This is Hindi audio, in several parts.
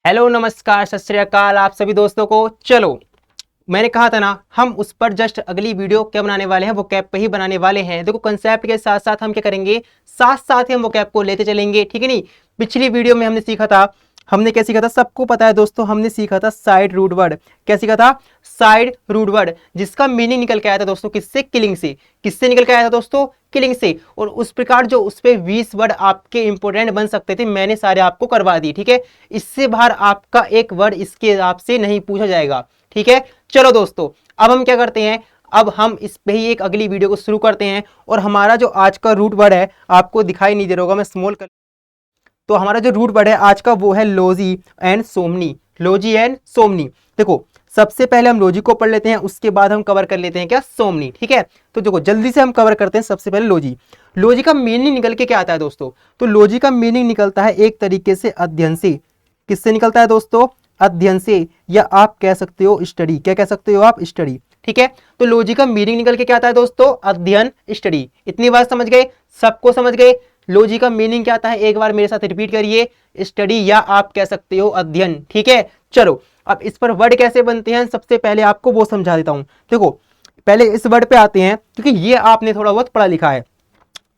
हेलो नमस्कार सत श्री अकाल आप सभी दोस्तों को। चलो, मैंने कहा था ना, हम उस पर जस्ट अगली वीडियो क्या बनाने वाले हैं, वो कैप पे ही बनाने वाले हैं। देखो, कंसेप्ट के साथ साथ हम क्या करेंगे, साथ साथ ही हम वो कैप को लेते चलेंगे, ठीक है नहीं। पिछली वीडियो में हमने सीखा था, हमने क्या सीखा था, सबको पता है दोस्तों, हमने सीखा था साइड रूट वर्ड। क्या सीखा था? साइड रूट वर्ड, जिसका मीनिंग निकल के आया था दोस्तों, किससे? किलिंग से। किससे निकल के आया था दोस्तों? किलिंग से। और उस प्रकार जो उस पे 20 वर्ड आपके इंपोर्टेंट बन सकते थे, मैंने सारे आपको करवा दिए, ठीक है। इससे बाहर आपका एक वर्ड इसके हिसाब से नहीं पूछा जाएगा, ठीक है। चलो दोस्तों, अब हम क्या करते हैं, अब हम इस पे ही एक अगली वीडियो को शुरू करते हैं। और हमारा जो आज का रूट वर्ड है, आपको दिखाई नहीं दे रहा होगा, मैं स्मॉल कर, तो हमारा जो रूट वर्ड है आज का वो है लोजी एंड सोमनी। लोजी एंड सोमनी। देखो, सबसे पहले हम लोजी को पढ़ लेते हैं, उसके बाद हम कवर कर लेते हैं क्या, सोमनी, ठीक है। तो देखो, जल्दी से हम कवर करते हैं। सबसे पहले लोजी। लोजी का मीनिंग निकल के क्या आता है दोस्तों? तो लोजी का मीनिंग निकलता है एक तरीके से अध्ययन से। किससे निकलता है दोस्तों? अध्ययन से, या आप कह सकते हो स्टडी। क्या कह सकते हो आप? स्टडी, ठीक है। तो लॉजिक का मीनिंग निकल के क्या आता है दोस्तों? अध्ययन, स्टडी। इतनी बात समझ गए? सबको समझ गए? लॉजिक का मीनिंग क्या आता है, एक बार मेरे साथ रिपीट करिए। स्टडी, या आप कह सकते हो अध्ययन, ठीक है। चलो, अब इस पर वर्ड कैसे बनते हैं, सबसे पहले आपको वो समझा देता हूं। देखो, पहले इस वर्ड पे आते हैं, क्योंकि ये आपने थोड़ा बहुत पढ़ा लिखा है।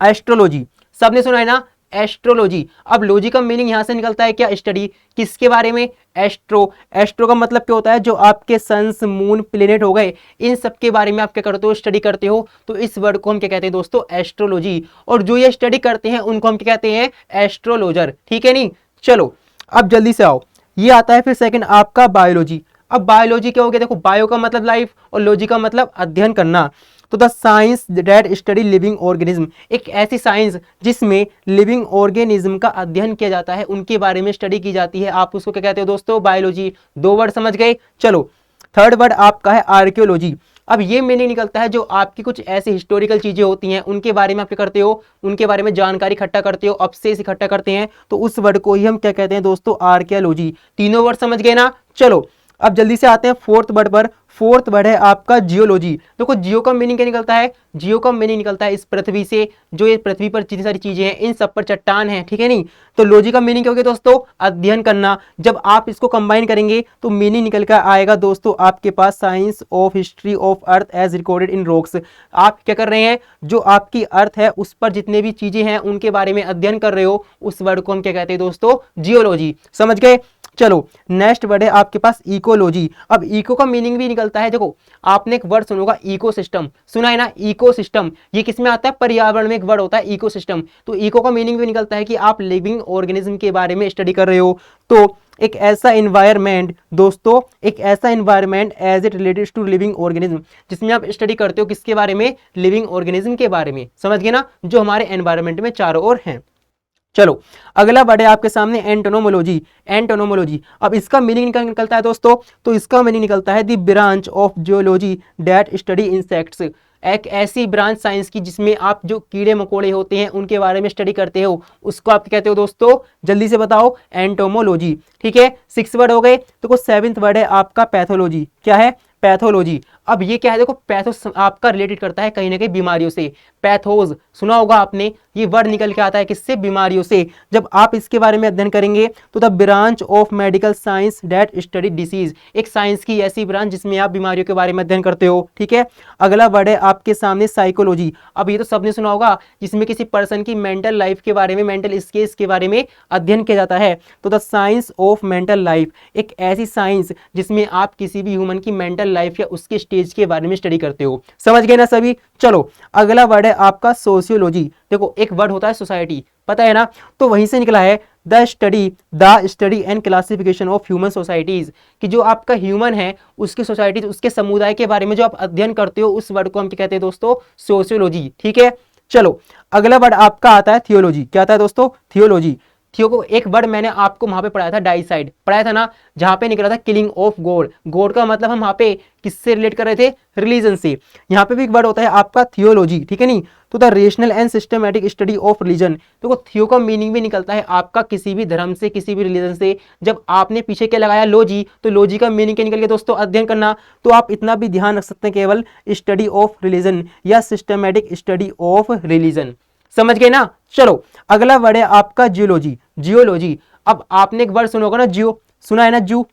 एस्ट्रोलॉजी, सबने सुना है ना, एस्ट्रोलॉजी। अब लॉजी का मीनिंग यहां से निकलता है क्या, स्टडी। किसके बारे में? एस्ट्रो। एस्ट्रो का मतलब क्या होता है, जो आपके सन्स, मून, प्लेनेट हो गए, इन सब के बारे में आप क्या करते हो, स्टडी करते हो। तो इस वर्ड को हम क्या कहते हैं दोस्तों? एस्ट्रोलॉजी। और जो ये स्टडी करते हैं उनको हम क्या कहते हैं? एस्ट्रोलॉजर, ठीक है नहीं। चलो, अब जल्दी से आओ, ये आता है फिर सेकंड आपका बायोलॉजी। अब बायोलॉजी क्या हो गया? देखो, बायो का मतलब लाइफ और लॉजी का मतलब अध्ययन करना। तो the science that study living organism, एक ऐसी साइंस जिसमें लिविंग ऑर्गेनिज्म का अध्ययन किया जाता है, उनके बारे में स्टडी की जाती है, आप उसको क्या कहते हो दोस्तों? बायोलॉजी। दो वर्ड समझ गए। चलो, थर्ड वर्ड आपका है आर्कियोलॉजी। अब ये मीनिंग निकलता है, जो आपकी कुछ ऐसी हिस्टोरिकल चीजें होती हैं, उनके बारे में आप क्या करते हो, उनके बारे में जानकारी इकट्ठा करते हो, अवशेष इकट्ठा करते हैं, तो उस वर्ड को ही हम क्या कहते हैं दोस्तों? आर्कियोलॉजी। तीनों वर्ड समझ गए ना। चलो, अब जल्दी से आते हैं फोर्थ वर्ड पर। फोर्थ वर्ड है आपका जियोलॉजी। देखो, जियो का मीनिंग क्या निकलता है? जियो का मीनिंग निकलता है इस पृथ्वी से, जो ये पृथ्वी पर जितनी सारी चीजें हैं, इन सब पर चट्टान है, ठीक है नहीं। तो लॉजी का मीनिंग क्या हो गया दोस्तों? अध्ययन करना। जब आप इसको कंबाइन करेंगे तो मीनिंग निकल कर आएगा दोस्तों आपके पास, science of history of earth as recorded in rocks. आप क्या कर रहे हैं, जो आपकी अर्थ है उस पर जितने भी चीजें हैं उनके बारे में अध्ययन कर रहे हो, उस वर्ड को हम क्या कहते हैं दोस्तों? जियोलॉजी। समझ गए? चलो, नेक्स्ट वर्ड है आपके पास इकोलॉजी। अब इको का मीनिंग भी निकलता है, देखो, आपने एक वर्ड सुना होगा इकोसिस्टम, सुना है ना, इकोसिस्टम। ये किसमें आता है? पर्यावरण में एक वर्ड होता है इकोसिस्टम। तो इको का मीनिंग भी निकलता है कि आप लिविंग ऑर्गेनिज्म के बारे में स्टडी कर रहे हो। तो एक ऐसा एनवायरमेंट दोस्तों, एक ऐसा environment as it related to living organism, जिसमें आप स्टडी करते हो किसके बारे में? लिविंग ऑर्गेनिज्म के बारे में। समझ गए ना, जो हमारे एनवायरमेंट में चारों ओर हैं। चलो, अगला वर्ड है आपके सामने एंटोनोमोलॉजी। एंटोनोमोलॉजी, अब इसका मीनिंग निकलता है दोस्तों, तो इसका मीनिंग निकलता है the branch of geology that study insects. एक ऐसी ब्रांच साइंस की जिसमें आप जो कीड़े मकोड़े होते हैं उनके बारे में स्टडी करते हो, उसको आप कहते हो दोस्तों? जल्दी से बताओ। एंटोमोलॉजी, ठीक है। 6 वर्ड हो गए। देखो, 7वां वर्ड है आपका पैथोलॉजी। क्या है? पैथोलॉजी। अब ये क्या है? देखो, पैथो आपका रिलेटेड करता है कहीं ना कहीं बीमारियों से। पैथोज सुना होगा आपने, ये वर्ड निकल के आता है किससे? बीमारियों से। जब आप इसके बारे में अध्ययन करेंगे तो the branch of medical science that study disease, एक साइंस की ऐसी ब्रांच जिसमें आप बीमारियों के बारे में अध्ययन करते हो, ठीक है। अगला वर्ड है आपके सामने साइकोलॉजी। अब ये तो सबने सुना होगा, जिसमें किसी पर्सन की मेंटल लाइफ के बारे में, मेंटल स्केल्स के बारे में अध्ययन किया जाता है। तो the science of mental life, एक ऐसी साइंस जिसमें आप किसी भी ह्यूमन की मेंटल लाइफ या उसके स्टेज के बारे में स्टडी करते हो। समझ गए ना सभी? चलो, अगला वर्ड है आपका सोशियोलॉजी। देखो, एक वर्ड होता है सोसाइटी, पता है ना, तो वहीं से निकला है the study and classification of human societies, कि जो आपका ह्यूमन है उसकी सोसाइटीज, उसके समुदाय के बारे में जो आप अध्ययन करते हो, उस वर्ड को हम क्या कहते हैं दोस्तों? सोशियोलॉजी, ठीक है। चलो, अगला वर्ड आपका आता है थियोलॉजी। क्या आता है दोस्तों? थियोलॉजी। थियो को एक वर्ड मैंने आपको वहां पे पढ़ाया था, डाइसाइड पढ़ाया था ना, जहां पे निकला था किलिंग ऑफ गॉड। गॉड का मतलब हम वहां पे किससे रिलेट कर रहे थे? रिलीजन से। यहाँ पे भी एक वर्ड होता है आपका थियोलॉजी, ठीक है नहीं। तो the rational and systematic study of religion. देखो, थियो का मीनिंग भी निकलता है आपका किसी भी धर्म से, किसी भी रिलीजन से। जब आपने पीछे क्या लगाया? लॉजी, तो लॉजी का मीनिंग क्या निकल गया दोस्तों? अध्ययन करना। तो आप इतना भी ध्यान रख सकते हैं, केवल स्टडी ऑफ रिलीजन या सिस्टमैटिक स्टडी ऑफ रिलीजन। समझ गए ना? चलो, अगला वर्ड है आपका जियोलॉजी। जियोलॉजी, अब आपने एक वर्ड सुना होगा ना, जियो, सुना है ना जू,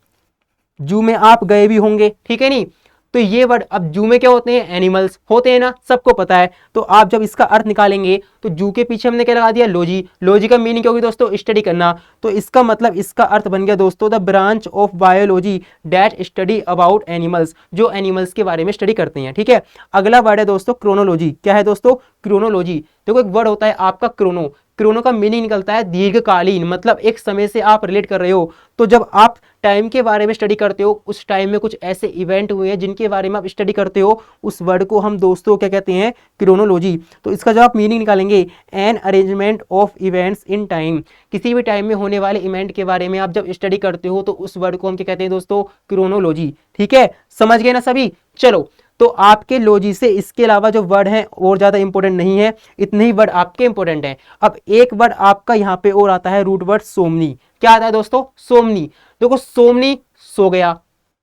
जू में आप गए भी होंगे, ठीक है नहीं। तो ये वर्ड, अब जू में क्या होते हैं, एनिमल्स होते हैं ना, सबको पता है। तो आप जब इसका अर्थ निकालेंगे तो जू के पीछे हमने क्या लगा दिया, लॉजी। लॉजी का मीनिंग क्या होगी दोस्तों, स्टडी करना। तो इसका मतलब, इसका अर्थ बन गया दोस्तों the branch of biology that study about animals, जो एनिमल्स के बारे में स्टडी करते हैं, ठीक है। अगला वर्ड है दोस्तों क्रोनोलॉजी। क्या है दोस्तों, क्रोनोलॉजी। देखो एक वर्ड होता है आपका क्रोनो, क्रोनो का मीनिंग निकलता है दीर्घकालीन, मतलब एक समय से आप रिलेट कर रहे हो। तो जब आप टाइम के बारे में स्टडी करते हो, उस टाइम में कुछ ऐसे इवेंट हुए हैं जिनके बारे में आप स्टडी करते हो, उस वर्ड को हम दोस्तों क्या कहते हैं, क्रोनोलॉजी। तो इसका जब आप मीनिंग निकालेंगे, an arrangement of events in time, किसी भी टाइम में होने वाले इवेंट के बारे में आप जब स्टडी करते हो तो उस वर्ड को हम क्या कहते हैं दोस्तों, क्रोनोलॉजी। ठीक है, समझ गए ना सभी। चलो, तो आपके लॉजी से इसके अलावा जो वर्ड है और ज्यादा इंपॉर्टेंट नहीं है, इतने ही वर्ड आपके इंपॉर्टेंट है। अब एक वर्ड आपका यहाँ पे और आता है, रूट वर्ड सोमनी। क्या आता है दोस्तों, सोमनी। देखो सोमनी सो गया,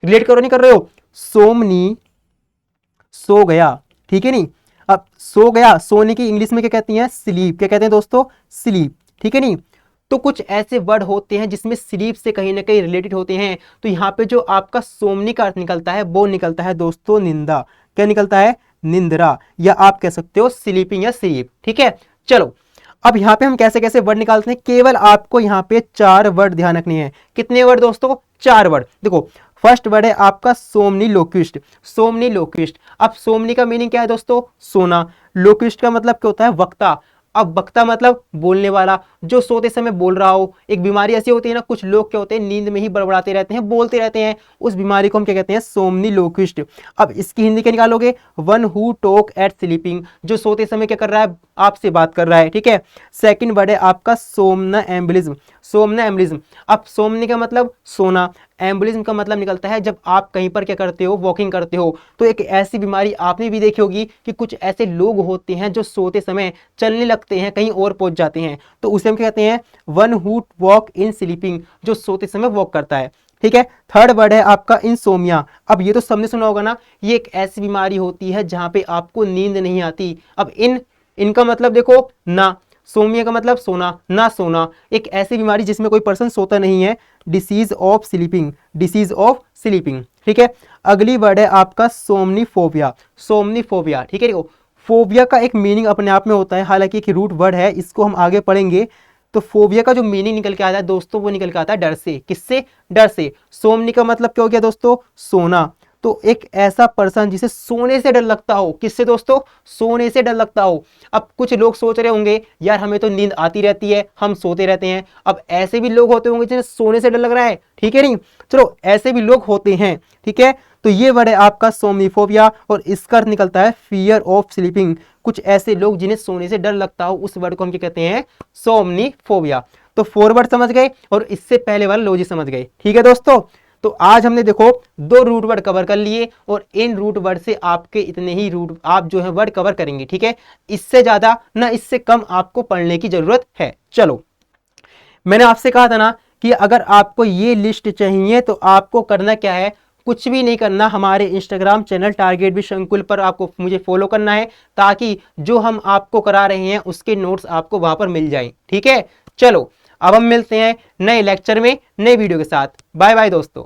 रिलेट करो, नहीं कर रहे हो, सोमनी सो गया, ठीक है नहीं। अब सो गया, सोने की इंग्लिश में क्या कहती हैं, स्लीप। क्या कहते हैं दोस्तों, स्लीप, ठीक है नहीं। तो कुछ ऐसे वर्ड होते हैं जिसमें स्लीप से कहीं ना कहीं रिलेटेड होते हैं। तो यहाँ पे जो आपका सोमनी का अर्थ निकलता है वो निकलता है दोस्तों निंदा। क्या निकलता है, निंद्रा, या आप कह सकते हो स्लीपिंग या स्लीप, ठीक है। चलो, अब यहाँ पे हम कैसे कैसे वर्ड निकालते हैं, केवल आपको यहाँ पे 4 वर्ड ध्यान रखने हैं। कितने वर्ड दोस्तों, 4 वर्ड। देखो फर्स्ट वर्ड है आपका सोमनी लोक्विस्ट, सोमनी लोक्विस्ट। अब सोमनी का मीनिंग क्या है दोस्तों, सोना। लोक्विस्ट का मतलब क्या होता है, वक्ता। अब वक्ता मतलब बोलने वाला, जो सोते समय बोल रहा हो। एक बीमारी ऐसी होती है ना, कुछ लोग क्या होते हैं, नींद में ही बड़बड़ाते रहते हैं, बोलते रहते हैं, उस बीमारी को हम क्या कहते हैं, सोमनी लोक्विस्ट। अब इसकी हिंदी क्या निकालोगे, one who talk eight sleeping, जो सोते समय क्या कर रहा है, आपसे बात कर रहा है, ठीक है। सेकंड वर्ड है आपका सोमना एम्बलिज्म, सोमना एम्बलिज्म। अब सोमनी का मतलब सोना, एम्बुलिज्म का मतलब निकलता है जब आप कहीं पर क्या करते हो, वॉकिंग करते हो। तो एक ऐसी बीमारी आपने भी देखी होगी कि कुछ ऐसे लोग होते हैं जो सोते समय चलने लगते हैं, कहीं और पहुंच जाते हैं, तो उसे हम क्या कहते हैं, one who walk in sleeping, जो सोते समय वॉक करता है, ठीक है। थर्ड वर्ड है आपका इंसोमिया। अब ये तो सबने सुना होगा ना, ये एक ऐसी बीमारी होती है जहां पे आपको नींद नहीं आती। अब इनका मतलब देखो ना, सोमिया का मतलब सोना, ना सोना, एक ऐसी बीमारी जिसमें कोई पर्सन सोता नहीं है, disease of sleeping, disease of sleeping, ठीक है। अगली वर्ड है आपका सोमनीफोबिया, सोमनीफोबिया, ठीक है। देखो फोबिया का एक मीनिंग अपने आप में होता है, हालांकि एक रूट वर्ड है, इसको हम आगे पढ़ेंगे। तो फोबिया का जो मीनिंग निकल के आता है दोस्तों, वो निकल के आता है डर से। किससे, डर से। सोमनी का मतलब क्या हो गया दोस्तों, सोना। तो एक ऐसा पर्सन जिसे सोने से डर लगता हो, किससे दोस्तों, सोने से डर लगता हो। अब कुछ लोग सोच रहे होंगे यार हमें तो नींद आती रहती है, हम सोते रहते हैं। अब ऐसे भी लोग होते होंगे जिन्हें सोने से डर लग रहा है, ठीक है नहीं। चलो ऐसे भी लोग होते हैं, ठीक है। तो ये वर्ड है आपका सोमनीफोबिया, और इसका अर्थ निकलता है फियर ऑफ स्लीपिंग। कुछ ऐसे लोग जिन्हें सोने से डर लगता हो, उस वर्ड को हम क्या कहते हैं, सोमनीफोबिया। तो 4 वर्ड समझ गए, और इससे पहले वाला लॉजी समझ गए, ठीक है दोस्तों। तो आज हमने देखो 2 रूट वर्ड कवर कर लिए, और इन रूट वर्ड से आपके इतने ही रूट आप जो है वर्ड कवर करेंगे, ठीक है। इससे ज्यादा ना इससे कम आपको पढ़ने की जरूरत है। चलो, मैंने आपसे कहा था ना कि अगर आपको ये लिस्ट चाहिए तो आपको करना क्या है, कुछ भी नहीं करना, हमारे इंस्टाग्राम चैनल टारगेट विद शंकुल पर आपको मुझे फॉलो करना है, ताकि जो हम आपको करा रहे हैं उसके नोट्स आपको वहां पर मिल जाएं, ठीक है। चलो अब हम मिलते हैं नए लेक्चर में, नए वीडियो के साथ। बाय बाय दोस्तों।